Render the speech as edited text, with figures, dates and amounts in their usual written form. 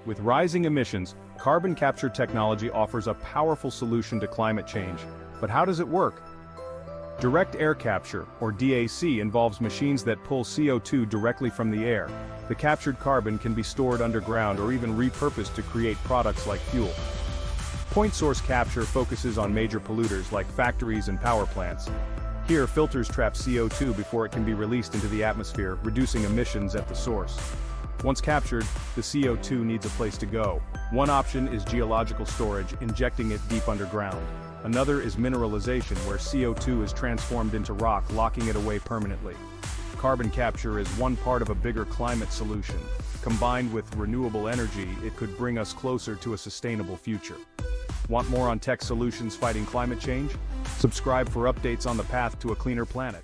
With rising emissions, carbon capture technology offers a powerful solution to climate change. But how does it work? Direct air capture, or DAC, involves machines that pull CO2 directly from the air. The captured carbon can be stored underground or even repurposed to create products like fuel. Point source capture focuses on major polluters like factories and power plants. Here, filters trap CO2 before it can be released into the atmosphere, reducing emissions at the source. Once captured, the CO2 needs a place to go. One option is geological storage, injecting it deep underground. Another is mineralization, where CO2 is transformed into rock, locking it away permanently. Carbon capture is one part of a bigger climate solution. Combined with renewable energy, it could bring us closer to a sustainable future. Want more on tech solutions fighting climate change? Subscribe for updates on the path to a cleaner planet.